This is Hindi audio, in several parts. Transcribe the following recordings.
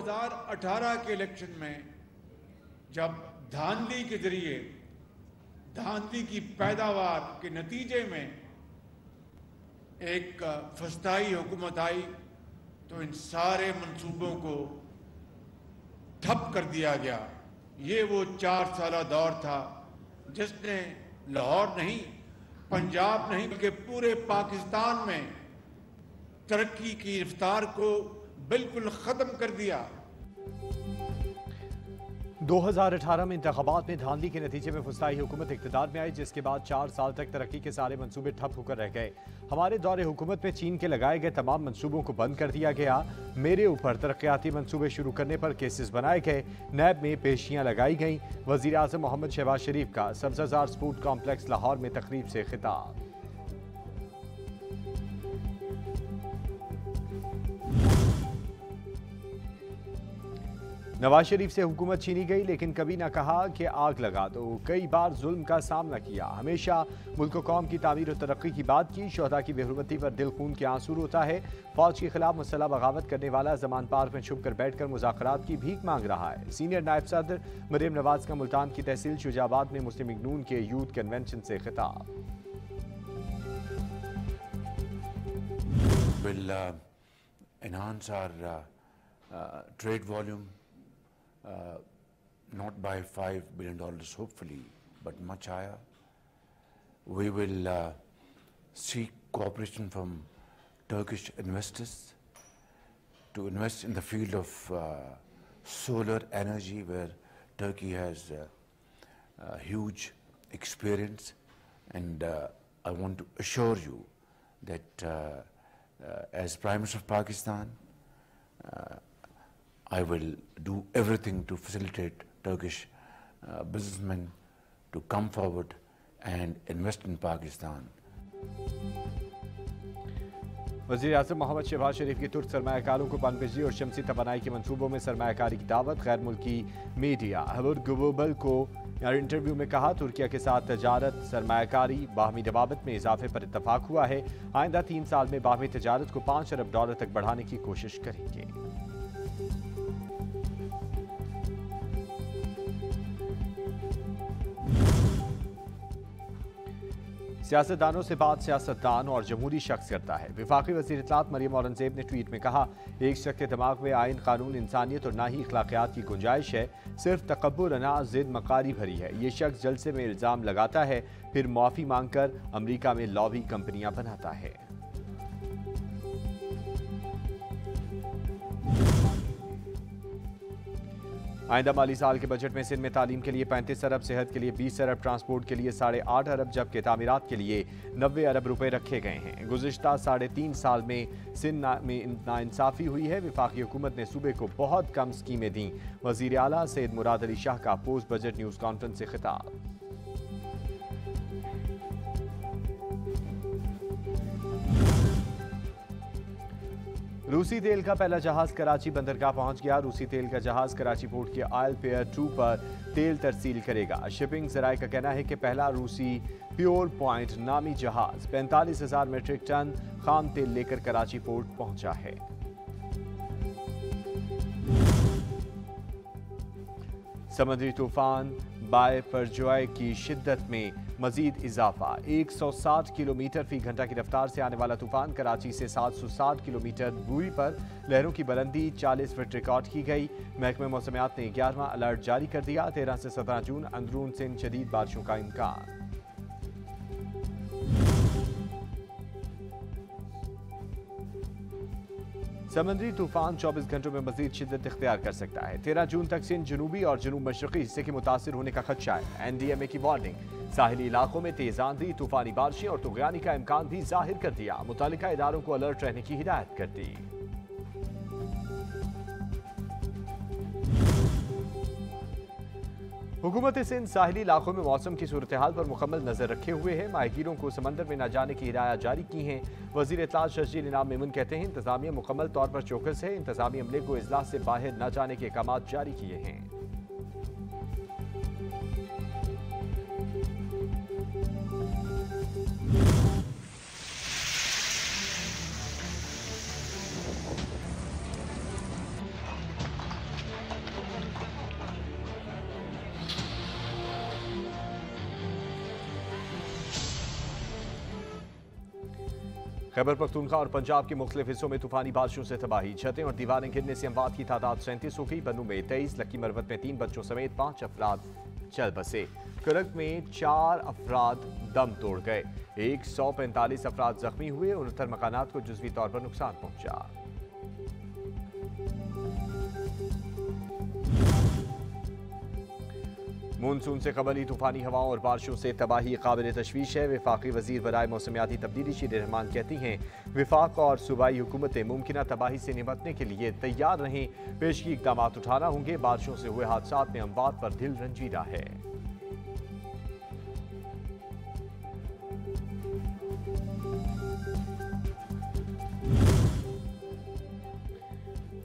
2018 के इलेक्शन में जब धांधली के जरिए धांधली की पैदावार के नतीजे में एक फस्ताई हुकूमत आई तो इन सारे मंसूबों को ठप कर दिया गया। ये वो 4 साला दौर था जिसने लाहौर नहीं, पंजाब नहीं, बल्कि पूरे पाकिस्तान में तरक्की की रफ्तार को बिल्कुल खत्म कर दिया। 2018 में इंतखाबात में धांधली के नतीजे में फुस्ताई हुकूमत इक़्तिदार में आई, जिसके बाद 4 साल तक तरक्की के सारे मंसूबे ठप होकर रह गए। हमारे दौरे हुकूमत में चीन के लगाए गए तमाम मंसूबों को बंद कर दिया गया। मेरे ऊपर तरक्याती मंसूबे शुरू करने पर केसेस बनाए गए। नैब में पेशियां लगाई गईं। वज़ीर आज़म मोहम्मद शहबाज शरीफ का सब्ज़ाज़ार स्पोर्ट कॉम्प्लेक्स लाहौर में तकरीब से खिताब। नवाज शरीफ से हुकूमत छीनी गई, लेकिन कभी ना कहा कि आग लगा दो। कई बार जुल्म का सामना किया, हमेशा मुल्क कौम की तामीर और तरक्की की बात की। शोहदा की बेहुरमती पर दिल खून के आंसू रोता है। फौज के खिलाफ मुसल्लह बगावत करने वाला जमान पार्क में छुप कर बैठकर मुज़ाकरात की भीख मांग रहा है। सीनियर नायब सदर मरीम नवाज का मुल्तान की तहसील शुजाबाद में मुस्लिम लीग नून के यूथ कन्वेंशन से खिताब। Will enhance our trade volume, not by $5 billion hopefully, but much higher. We will seek cooperation from Turkish investors to invest in the field of solar energy, where Turkey has huge experience, and I want to assure you that as Prime Minister of Pakistan, I will do everything to facilitate Turkish businessmen to come forward and invest in Pakistan. वज़ीर आज़म मोहम्मद शहबाज शरीफ की तुर्क सरमायाकारों को पनबिजली और शमसी तवानाई के मंसूबों में सरमायाकारी की दावत। गैर मुल्की मीडिया हबुर ग्लोबल को इंटरव्यू में कहा, तुर्किया के साथ तजारत सरमायाकारी बाहमी रवाबत में इजाफे पर इत्तफाक हुआ है। आइंदा 3 साल में बाहमी तजारत को $5 अरब तक बढ़ाने की कोशिश करेंगे। सियासतदानों से बात सियासतदान और जमहूरी शख्स करता है। वफाकी वज़ीर इत्तलात मरियम औरंगज़ेब ने ट्वीट में कहा, एक शख्स के दिमाग में आइन, कानून, इंसानियत और ना ही अखलाकियात की गुंजाइश है, सिर्फ तकब्बुर, अना, ज़िद, मकारी भरी है। ये शख्स जलसे में इल्ज़ाम लगाता है, फिर माफ़ी मांगकर अमरीका में लॉबी कंपनियां बनाता है। आइंदा माली साल के बजट में सिंध में तालीम के लिए 35 अरब, सेहत के लिए 20 अरब, ट्रांसपोर्ट के लिए 8.5 अरब, जबकि तामीरात के लिए 90 अरब रुपए रखे गए हैं। गुज़िश्ता 3.5 साल में सिंध में नाइंसाफ़ी हुई है। वफाकी हुकूमत ने सूबे को बहुत कम स्कीमें दी। वज़ीर आला सैयद मुराद अली शाह का पोस्ट बजट न्यूज़ कॉन्फ्रेंस से खिताब। रूसी तेल का पहला जहाज कराची बंदरगाह पहुंच गया। रूसी तेल का जहाज कराची पोर्ट के ऑयल पेयर 2 पर तेल तरसील करेगा। शिपिंग ज़राए का कहना है कि पहला रूसी प्योर पॉइंट नामी जहाज 45,000 मीट्रिक टन खाम तेल लेकर कराची पोर्ट पहुंचा है। समुद्री तूफान बायपरजॉय की शिद्दत में मजीद इजाफा। 160 किलोमीटर फी घंटा की रफ्तार से आने वाला तूफान कराची से 760 किलोमीटर दूरी पर, लहरों की बुलंदी 40 फीट रिकॉर्ड की गई। महकमे मौसमियात ने 11वां अलर्ट जारी कर दिया। 13 से 17 जून अंदरून सिंध शदीद बारिशों का इम्कान। समुद्री तूफान 24 घंटों में मजीद शिद्दत इख्तियार कर सकता है। 13 जून तक सिंध जुनूबी और जुनूब मशरकी हिस्से के मुतासिर होने का खदशा है। NDMA की वार्निंग। साहिली इलाकों में तेज आंधी, तूफानी बारिशें और तुगयानी का इम्कान भी जाहिर कर दिया। मुतालिका इदारों को अलर्ट रहने की हिदायत कर दी। हुकूमत सिंध साहिली इलाकों में मौसम की सूरत हाल पर मुकम्मल नजर रखे हुए है। माहिरीनों को समंदर में न जाने की हिदायत जारी की हैं। वजीर इत्तलात शशील इनाम मेमन कहते हैं, इंतजामिया मुकम्मल तौर पर चौकस है। इंतजामी अमले को इजलास से बाहर न जाने के अहकाम जारी किए हैं। खैबर पख्तूनख्वा और पंजाब के मुख्तलिफ हिस्सों में तूफानी बारिशों से तबाही, छतें और दीवारें गिरने से अमवात की तादाद 37 हो गई। बन्नू में 23, लक्की मरवत में 3 बच्चों समेत 5 अफराद चल बसे। करक में 4 अफराद दम तोड़ गए। 145 अफराद जख्मी हुए। 69 मकानात को जुज़वी तौर पर नुकसान पहुंचा। मानसून से कबल ही तूफानी हवाओं और बारिशों से तबाही काबिल तशवीश है। वफाकी वजीर बराए मौसमियाती तब्दीली शीर रहमान कहती हैं, विफाक और सूबाई हुकूमतें मुमकिन तबाही से निपटने के लिए तैयार रहें। पेशगी इकदाम उठाना होंगे। बारिशों से हुए हादसात में अमवात पर दिल रंजीदा है।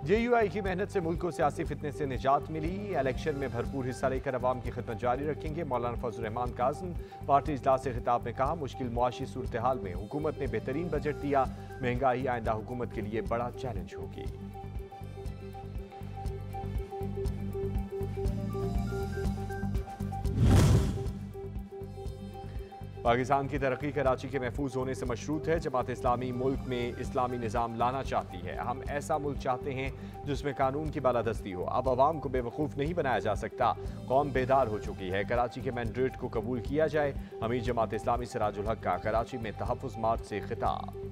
JUI की मेहनत से मुल्क को सियासी फितने से निजात मिली। इलेक्शन में भरपूर हिस्सा लेकर अवाम की खिदमत जारी रखेंगे। मौलाना फजल रहमान काज़िम पार्टी इजलास से खिताब में कहा, मुश्किल मुआशी सूरत हाल में हुकूमत ने बेहतरीन बजट दिया। महंगाई आइंदा हुकूमत के लिए बड़ा चैलेंज होगी। पाकिस्तान की तरक्की कराची के महफूज होने से मशरूत है। जमात इस्लामी मुल्क में इस्लामी निज़ाम लाना चाहती है। हम ऐसा मुल्क चाहते हैं जिसमें कानून की बालादस्ती हो। अब अवाम को बेवकूफ़ नहीं बनाया जा सकता। कौम बेदार हो चुकी है। कराची के मैंडेट को कबूल किया जाए। अमीर जमात इस्लामी सिराजुल हक का कराची में तहफ़्फ़ुज़ मार्च से खिताब।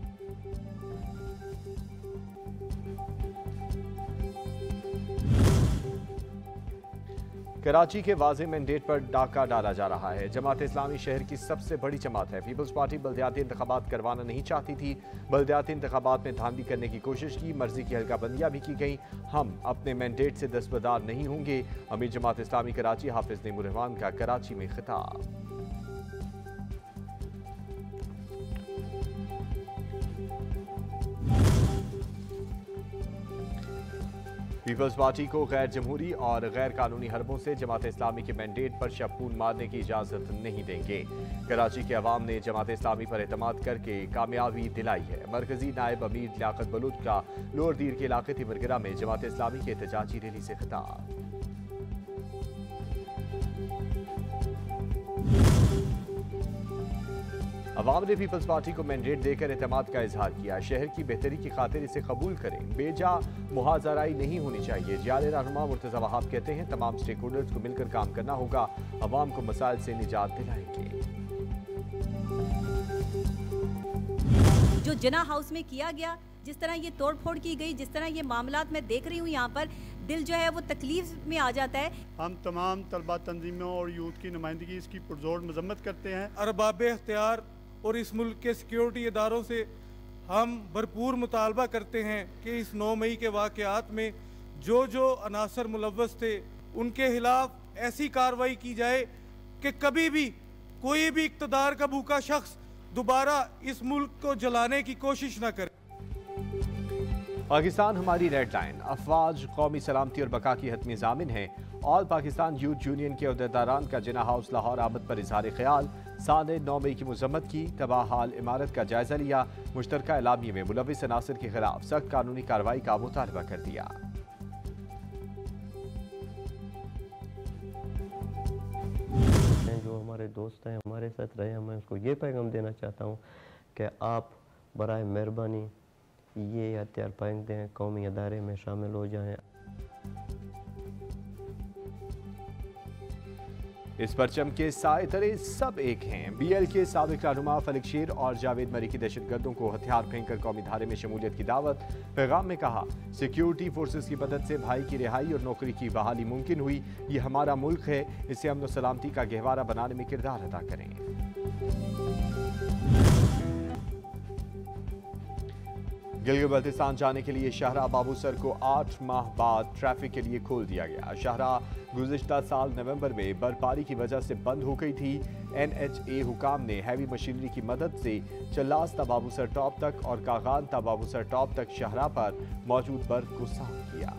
कराची के वाज़े मैंडेट पर डाका डाला जा रहा है। जमात इस्लामी शहर की सबसे बड़ी जमात है। पीपल्स पार्टी बल्दियाती इंतखाबात करवाना नहीं चाहती थी। बल्दियाती इंतखाबात में धांधली करने की कोशिश की। मर्जी की हल्काबंदियां भी की गई। हम अपने मैंडेट से दस्तबरदार नहीं होंगे। अमीर जमात इस्लामी कराची हाफिज नईमुर रहमान का कराची में खिताब। पीपल्स पार्टी को गैर जमहूरी और गैर कानूनी हरबों से जमात इस्लामी के मैंडेट पर शबखून मारने की इजाज़त नहीं देंगे। कराची के अवाम ने जमात इस्लामी पर एतमाद करके कामयाबी दिलाई है। मरकजी नायब अमीर लियाकत बलूच का लोअर दीर के इलाके तिवरगरा में जमात इस्लामी के एहतजाजी रैली से खिताब। अवाम ने पीपल्स पार्टी को मैंडेट देकर एतमाद का इजहार किया। शहर की बेहतरी की खातिर इसे कबूल करें। बेजा मुहाजराई नहीं होनी चाहिए। जियाले रहनुमा मुर्तज़ा वहाब कहते हैं, तमाम स्टेक होल्डर्स को मिलकर काम करना होगा। अवाम को मसाइल से निजात दिलाएंगे। जो जिना हाउस में किया गया, जिस तरह ये तोड़ फोड़ की गई, जिस तरह ये मामलात मैं देख रही हूँ, यहाँ पर दिल जो है वो तकलीफ में आ जाता है। हम तमाम तलबा तंजीमों और यूथ की नुमाइंदगी इसकी पुरजोर मजम्मत करते हैं। अरबाब इख्तियार और इस मुल्क के सिक्योरिटी इदारों से हम भरपूर मुतालबा करते हैं कि इस 9 मई के वाक़यात में जो अनासर मुलव्वस थे उनके खिलाफ ऐसी कार्रवाई की जाए कि कभी भी कोई भी इक़्तिदार का भूखा शख्स दोबारा इस मुल्क को जलाने की कोशिश न करे। पाकिस्तान हमारी रेड लाइन। अफवाज कौमी सलामती और बका की हतमी ज़ामिन है। ऑल पाकिस्तान यूथ यूनियन के अहदेदारान का जिना हाउस लाहौर आमद पर इजहार ख्याल। साल 9 मई की मजम्मत की। तबाह हाल इमारत का जायजा लिया। मुश्तरका एलामिया में मुलविस अनासर के खिलाफ सख्त कानूनी कार्रवाई का मुतालबा कर दिया। जो हमारे दोस्त हैं हमारे साथ रहे, मैं उसको ये पैगाम देना चाहता हूँ कि आप बराए मेहरबानी ये हथियार फेंक दें, कौमी अदारे में शामिल हो जाएं। इस परचम के साए तले सब एक हैं। BL के साबिक रहनुमा फलिक शेर और जावेद मरी की दहशतगर्दों को हथियार फेंककर कौमी धारे में शमूलियत की दावत। पैगाम में कहा, सिक्योरिटी फोर्सेस की मदद से भाई की रिहाई और नौकरी की बहाली मुमकिन हुई। ये हमारा मुल्क है, इसे अमन और सलामती का गहवारा बनाने में किरदार अदा करें। गिलगित बल्तिस्तान जाने के लिए शाहरा बाबूसर को 8 माह बाद ट्रैफिक के लिए खोल दिया गया। शाहरा गुज़िश्ता साल नवंबर में बर्फबारी की वजह से बंद हो गई थी। NHA हुकाम ने हैवी मशीनरी की मदद से चल्लास ता बाबूसर टॉप तक और कागान ता बाबूसर टॉप तक शाहरा पर मौजूद बर्फ को साफ किया।